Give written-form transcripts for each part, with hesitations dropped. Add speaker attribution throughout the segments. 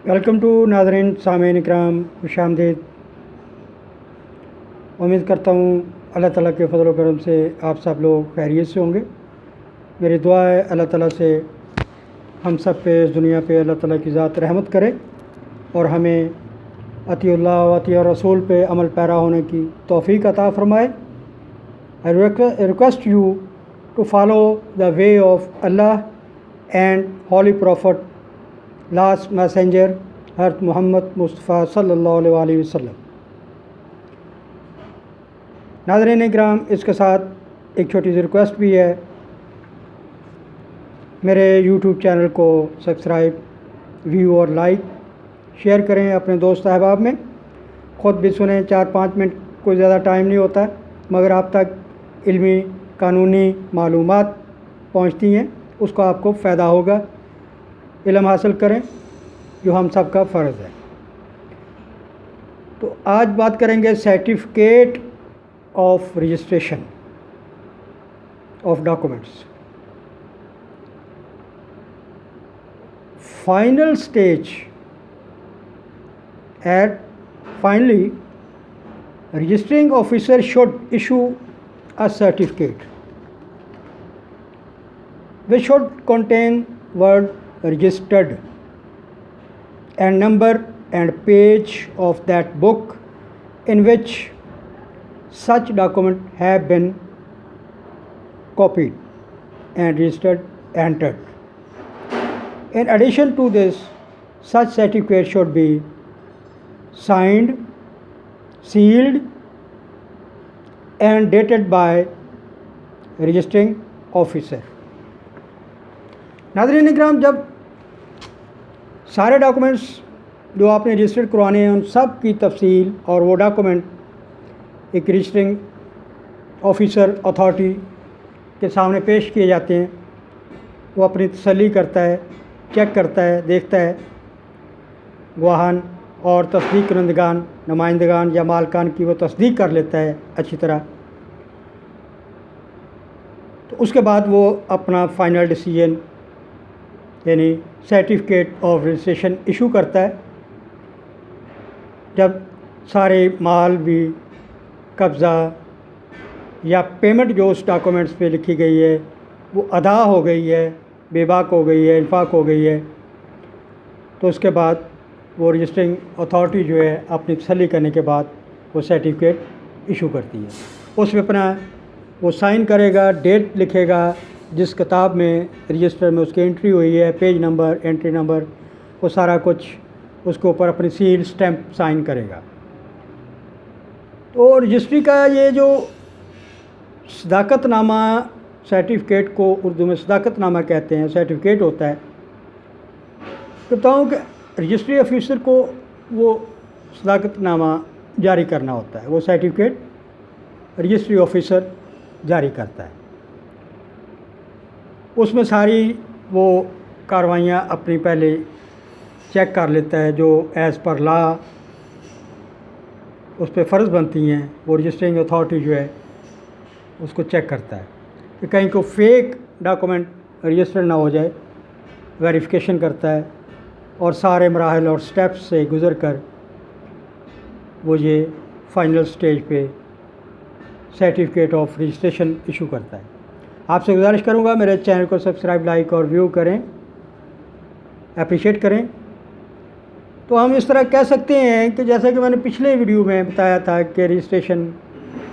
Speaker 1: Welcome to नाज़रीन सामीन इकराम, खुश आमदीद। उम्मीद करता हूँ अल्लाह ताला के फजल व करम से आप सब लोग खैरियत से होंगे। मेरी दुआ है अल्लाह ताला से हम सब पे इस दुनिया पे अल्लाह ताला की ज़ात रहमत करे और हमें अतीउल्लाह व अती रसूल पे अमल पैरा होने की तौफ़ीक अता फ़रमाए। I request you to follow the way of Allah and holy prophet last messenger Hazrat Muhammad Mustafa सल्लल्लाहु अलैहि वसल्लम। नाज़रीन इकराम, इसके साथ एक छोटी सी रिक्वेस्ट भी है, मेरे यूट्यूब चैनल को सब्सक्राइब, व्यू और लाइक शेयर करें अपने दोस्त अहबाब में। ख़ुद भी सुने, 4-5 मिनट कोई ज़्यादा टाइम नहीं होता, मगर आप तक इल्मी कानूनी मालूमात पहुँचती हैं, उसको आपको फ़ायदा होगा। इल्म हासिल करें जो हम सब का फ़र्ज़ है। तो आज बात करेंगे certificate of registration of documents. Final stage at finally registering officer should issue a certificate which should contain word registered and number and page of that book in which such document have been copied and registered entered. In addition to this, such certificate should be signed, sealed and dated by registering officer. नाज़रीन इकराम, जब सारे documents जो आपने registered करवाने हैं उन सब की तफसील और वो डॉक्यूमेंट एक रजिस्टरिंग ऑफिसर अथॉरिटी के सामने पेश किए जाते हैं, वो अपनी तसल्ली करता है, चेक करता है, देखता है, गवाहान और तस्दीक करंदगान, नुमाइंदगान या मालकान की वो तस्दीक कर लेता है अच्छी तरह। तो उसके बाद वो अपना फ़ाइनल डिसीजन यानी सर्टिफिकेट ऑफ रजिस्ट्रेशन इशू करता है। जब सारे माल भी, कब्ज़ा या पेमेंट जो उस डॉक्यूमेंट्स पे लिखी गई है वो अदा हो गई है, बेबाक हो गई है, इन्फाक हो गई है, तो उसके बाद वो रजिस्टरिंग अथॉरिटी जो है अपनी तसल्ली करने के बाद वो सर्टिफिकेट इशू करती है। उसमें अपना वो साइन करेगा, डेट लिखेगा, जिस किताब में रजिस्टर में उसकी एंट्री हुई है, पेज नंबर, एंट्री नंबर, वो सारा कुछ उसके ऊपर अपनी सील स्टैंप साइन करेगा। तो रजिस्ट्री का ये जो सदाकतनामा, सर्टिफिकेट को उर्दू में सदाकतनामा कहते हैं, सर्टिफिकेट होता है। तो बताऊँ कि रजिस्ट्री ऑफिसर को वो सदाकतनामा जारी करना होता है, वो सर्टिफिकेट रजिस्ट्री ऑफिसर जारी करता है। उसमें सारी वो कार्रवाइयाँ अपनी पहले चेक कर लेता है जो एज़ पर लॉ उस पर फ़र्ज़ बनती हैं। वो रजिस्टरिंग अथॉरिटी जो है उसको चेक करता है कि कहीं को फेक डॉक्यूमेंट रजिस्टर ना हो जाए, वेरिफिकेशन करता है और सारे मराहल और स्टेप्स से गुज़र कर वो ये फ़ाइनल स्टेज पे सर्टिफिकेट ऑफ रजिस्ट्रेशन इशू करता है। आपसे गुजारिश करूंगा मेरे चैनल को सब्सक्राइब, लाइक और व्यू करें, अप्रिशिएट करें। तो हम इस तरह कह सकते हैं कि जैसा कि मैंने पिछले वीडियो में बताया था कि रजिस्ट्रेशन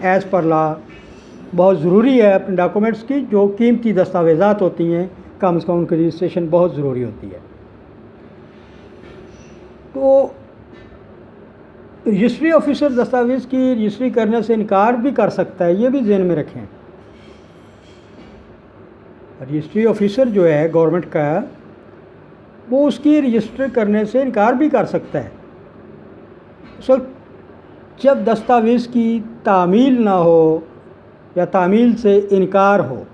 Speaker 1: एज़ पर लॉ बहुत ज़रूरी है। अपने डॉक्यूमेंट्स की जो कीमती दस्तावेज़ात होती हैं, कम से कम उनकी रजिस्ट्रेशन बहुत ज़रूरी होती है। तो रजिस्ट्री ऑफिसर दस्तावेज़ की रजिस्ट्री करने से इनकार भी कर सकता है, ये भी ज़हन में रखें। रजिस्ट्री ऑफिसर जो है गवर्नमेंट का, वो उसकी रजिस्टर करने से इनकार भी कर सकता है। सो जब दस्तावेज़ की तामील ना हो या तामील से इनकार हो,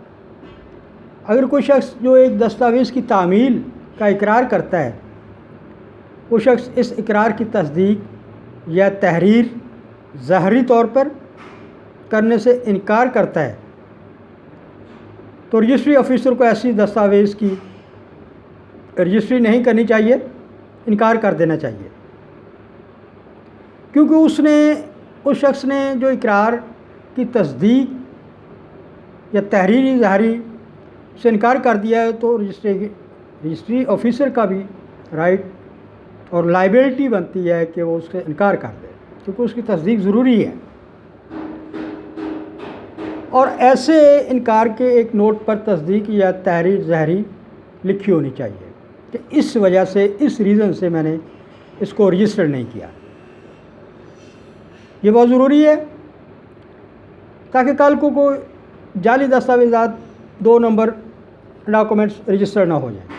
Speaker 1: अगर कोई शख्स जो एक दस्तावेज़ की तामील का इकरार करता है, वो शख्स इस इकरार की तस्दीक या तहरीर ज़ाहरी तौर पर करने से इनकार करता है, तो रजिस्ट्री ऑफिसर को ऐसी दस्तावेज़ की रजिस्ट्री नहीं करनी चाहिए انکار کر دینا چاہیے، کیونکہ اس شخص نے جو اقرار کی تصدیق یا تحریری اظہاری سے انکار کر دیا ہے تو رجسٹری آفیسر کا بھی رائٹ اور لائبلٹی بنتی ہے کہ وہ اس سے انکار کر دے، کیونکہ اس کی تصدیق ضروری ہے۔ اور ایسے انکار کے ایک نوٹ پر تصدیق یا تحریر ظاہری لکھی ہونی چاہیے کہ اس وجہ سے، اس ریزن سے میں نے اس کو رجسٹر نہیں کیا۔ یہ بہت ضروری ہے تاکہ کل کو کوئی جعلی دستاویزات 2 نمبر ڈاکومنٹس رجسٹر نہ ہو جائیں۔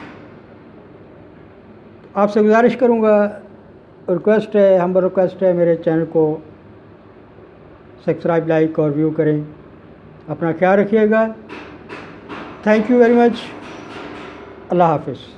Speaker 1: آپ سے گزارش کروں گا، ریکویسٹ ہے، ہمبل ریکویسٹ ہے، میرے چینل کو سبسکرائب، لائک اور ویو کریں۔ اپنا خیال رکھیے گا۔ Thank you very much. اللہ حافظ۔